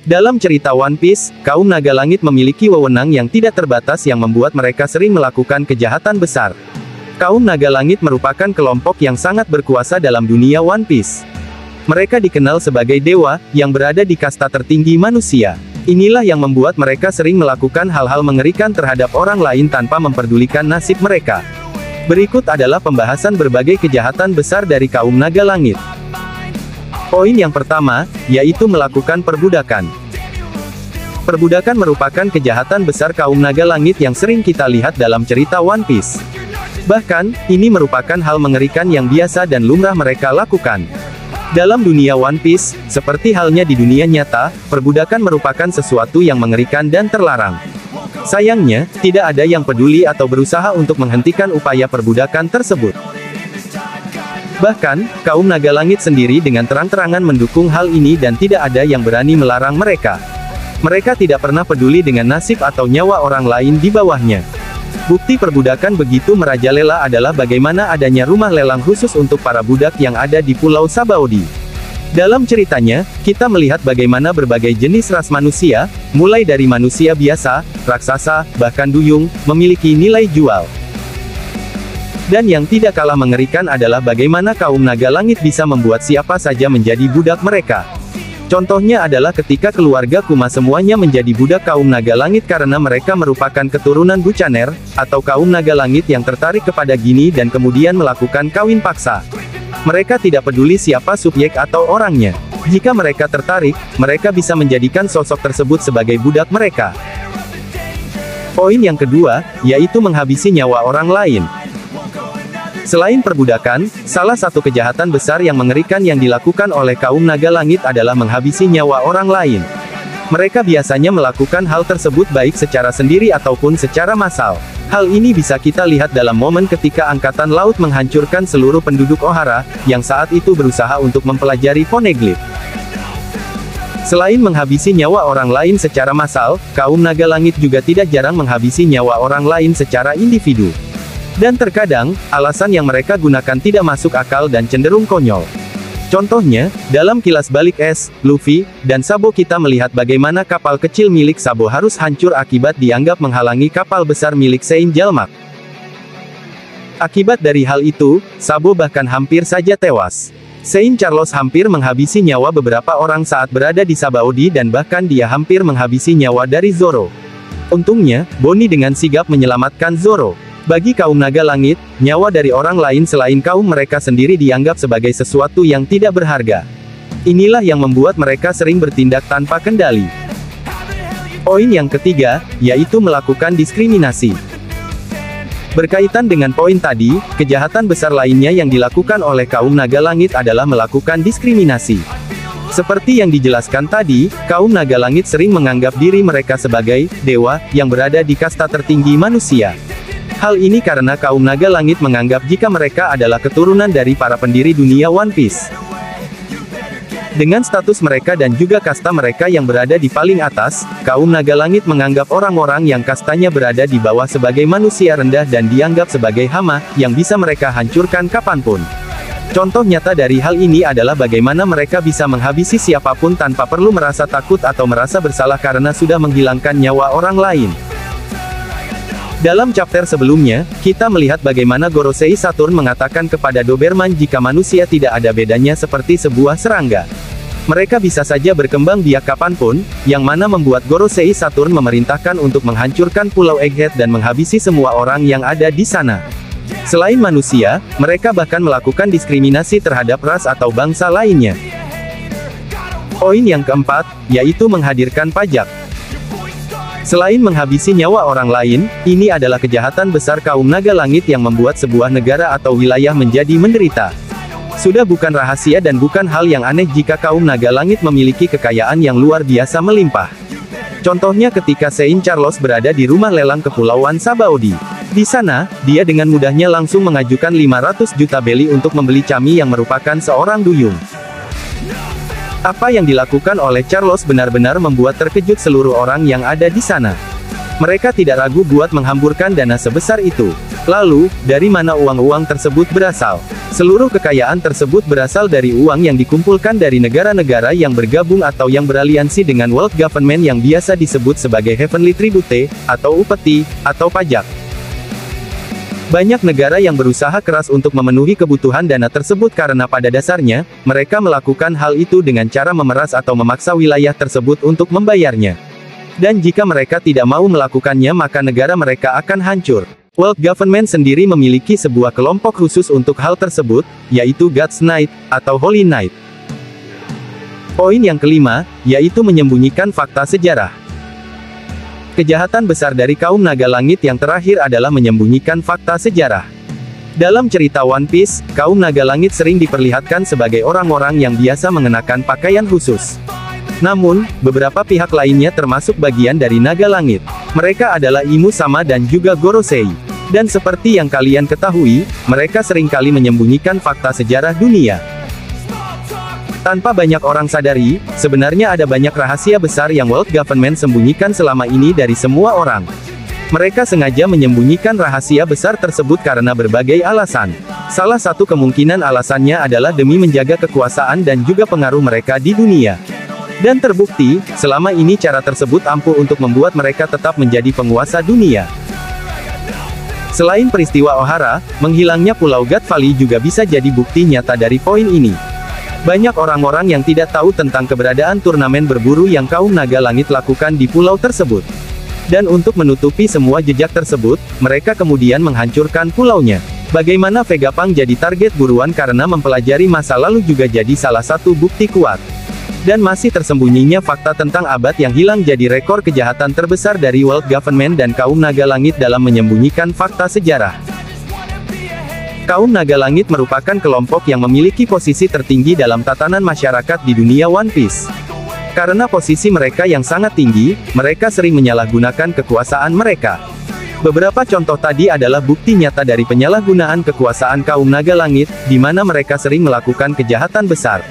Dalam cerita One Piece, kaum naga langit memiliki wewenang yang tidak terbatas yang membuat mereka sering melakukan kejahatan besar. Kaum naga langit merupakan kelompok yang sangat berkuasa dalam dunia One Piece. Mereka dikenal sebagai dewa, yang berada di kasta tertinggi manusia. Inilah yang membuat mereka sering melakukan hal-hal mengerikan terhadap orang lain tanpa memperdulikan nasib mereka. Berikut adalah pembahasan berbagai kejahatan besar dari kaum naga langit. Poin yang pertama, yaitu melakukan perbudakan. Perbudakan merupakan kejahatan besar kaum naga langit yang sering kita lihat dalam cerita One Piece. Bahkan, ini merupakan hal mengerikan yang biasa dan lumrah mereka lakukan. Dalam dunia One Piece, seperti halnya di dunia nyata, perbudakan merupakan sesuatu yang mengerikan dan terlarang. Sayangnya, tidak ada yang peduli atau berusaha untuk menghentikan upaya perbudakan tersebut. Bahkan, kaum naga langit sendiri dengan terang-terangan mendukung hal ini dan tidak ada yang berani melarang mereka. Mereka tidak pernah peduli dengan nasib atau nyawa orang lain di bawahnya. Bukti perbudakan begitu merajalela adalah bagaimana adanya rumah lelang khusus untuk para budak yang ada di Pulau Sabaody. Dalam ceritanya, kita melihat bagaimana berbagai jenis ras manusia, mulai dari manusia biasa, raksasa, bahkan duyung, memiliki nilai jual. Dan yang tidak kalah mengerikan adalah bagaimana kaum naga langit bisa membuat siapa saja menjadi budak mereka. Contohnya adalah ketika keluarga Kuma semuanya menjadi budak kaum naga langit karena mereka merupakan keturunan Buccaneer, atau kaum naga langit yang tertarik kepada Gini dan kemudian melakukan kawin paksa. Mereka tidak peduli siapa subjek atau orangnya. Jika mereka tertarik, mereka bisa menjadikan sosok tersebut sebagai budak mereka. Poin yang kedua, yaitu menghabisi nyawa orang lain. Selain perbudakan, salah satu kejahatan besar yang mengerikan yang dilakukan oleh kaum naga langit adalah menghabisi nyawa orang lain. Mereka biasanya melakukan hal tersebut baik secara sendiri ataupun secara massal. Hal ini bisa kita lihat dalam momen ketika Angkatan Laut menghancurkan seluruh penduduk Ohara, yang saat itu berusaha untuk mempelajari poneglyph. Selain menghabisi nyawa orang lain secara massal, kaum naga langit juga tidak jarang menghabisi nyawa orang lain secara individu. Dan terkadang, alasan yang mereka gunakan tidak masuk akal dan cenderung konyol. Contohnya, dalam Kilas Balik Es, Luffy, dan Sabo kita melihat bagaimana kapal kecil milik Sabo harus hancur akibat dianggap menghalangi kapal besar milik Sein Jalmak. Akibat dari hal itu, Sabo bahkan hampir saja tewas. Saint Charles hampir menghabisi nyawa beberapa orang saat berada di Sabaody dan bahkan dia hampir menghabisi nyawa dari Zoro. Untungnya, Bonnie dengan sigap menyelamatkan Zoro. Bagi kaum naga langit, nyawa dari orang lain selain kaum mereka sendiri dianggap sebagai sesuatu yang tidak berharga. Inilah yang membuat mereka sering bertindak tanpa kendali. Poin yang ketiga, yaitu melakukan diskriminasi. Berkaitan dengan poin tadi, kejahatan besar lainnya yang dilakukan oleh kaum naga langit adalah melakukan diskriminasi. Seperti yang dijelaskan tadi, kaum naga langit sering menganggap diri mereka sebagai dewa yang berada di kasta tertinggi manusia. Hal ini karena kaum naga langit menganggap jika mereka adalah keturunan dari para pendiri dunia One Piece. Dengan status mereka dan juga kasta mereka yang berada di paling atas, kaum naga langit menganggap orang-orang yang kastanya berada di bawah sebagai manusia rendah dan dianggap sebagai hama, yang bisa mereka hancurkan kapanpun. Contoh nyata dari hal ini adalah bagaimana mereka bisa menghabisi siapapun tanpa perlu merasa takut atau merasa bersalah karena sudah menghilangkan nyawa orang lain. Dalam chapter sebelumnya, kita melihat bagaimana Gorosei Saturn mengatakan kepada Doberman jika manusia tidak ada bedanya seperti sebuah serangga. Mereka bisa saja berkembang biak kapanpun, yang mana membuat Gorosei Saturn memerintahkan untuk menghancurkan Pulau Egghead dan menghabisi semua orang yang ada di sana. Selain manusia, mereka bahkan melakukan diskriminasi terhadap ras atau bangsa lainnya. Poin yang keempat, yaitu menghadirkan pajak. Selain menghabisi nyawa orang lain, ini adalah kejahatan besar kaum naga langit yang membuat sebuah negara atau wilayah menjadi menderita. Sudah bukan rahasia dan bukan hal yang aneh jika kaum naga langit memiliki kekayaan yang luar biasa melimpah. Contohnya ketika Saint Charles berada di rumah lelang Kepulauan Sabaody. Di sana, dia dengan mudahnya langsung mengajukan 500 juta beli untuk membeli Chami yang merupakan seorang duyung. Apa yang dilakukan oleh Charles benar-benar membuat terkejut seluruh orang yang ada di sana. Mereka tidak ragu buat menghamburkan dana sebesar itu. Lalu, dari mana uang-uang tersebut berasal? Seluruh kekayaan tersebut berasal dari uang yang dikumpulkan dari negara-negara yang bergabung atau yang beraliansi dengan world government yang biasa disebut sebagai heavenly tribute, atau upeti, atau pajak. Banyak negara yang berusaha keras untuk memenuhi kebutuhan dana tersebut karena pada dasarnya, mereka melakukan hal itu dengan cara memeras atau memaksa wilayah tersebut untuk membayarnya. Dan jika mereka tidak mau melakukannya maka negara mereka akan hancur. World Government sendiri memiliki sebuah kelompok khusus untuk hal tersebut, yaitu God's Knight, atau Holy Knight. Poin yang kelima, yaitu menyembunyikan fakta sejarah. Kejahatan besar dari kaum naga langit yang terakhir adalah menyembunyikan fakta sejarah. Dalam cerita One Piece, kaum naga langit sering diperlihatkan sebagai orang-orang yang biasa mengenakan pakaian khusus. Namun, beberapa pihak lainnya termasuk bagian dari naga langit. Mereka adalah Imu Sama dan juga Gorosei. Dan seperti yang kalian ketahui, mereka seringkali menyembunyikan fakta sejarah dunia. Tanpa banyak orang sadari, sebenarnya ada banyak rahasia besar yang world government sembunyikan selama ini dari semua orang. Mereka sengaja menyembunyikan rahasia besar tersebut karena berbagai alasan. Salah satu kemungkinan alasannya adalah demi menjaga kekuasaan dan juga pengaruh mereka di dunia. Dan terbukti, selama ini cara tersebut ampuh untuk membuat mereka tetap menjadi penguasa dunia. Selain peristiwa Ohara, menghilangnya Pulau God Valley juga bisa jadi bukti nyata dari poin ini. Banyak orang-orang yang tidak tahu tentang keberadaan turnamen berburu yang kaum naga langit lakukan di pulau tersebut. Dan untuk menutupi semua jejak tersebut, mereka kemudian menghancurkan pulaunya. Bagaimana Vegapunk jadi target buruan karena mempelajari masa lalu juga jadi salah satu bukti kuat. Dan masih tersembunyinya fakta tentang abad yang hilang jadi rekor kejahatan terbesar dari world government dan kaum naga langit dalam menyembunyikan fakta sejarah. Kaum naga langit merupakan kelompok yang memiliki posisi tertinggi dalam tatanan masyarakat di dunia One Piece. Karena posisi mereka yang sangat tinggi, mereka sering menyalahgunakan kekuasaan mereka. Beberapa contoh tadi adalah bukti nyata dari penyalahgunaan kekuasaan kaum naga langit, di mana mereka sering melakukan kejahatan besar.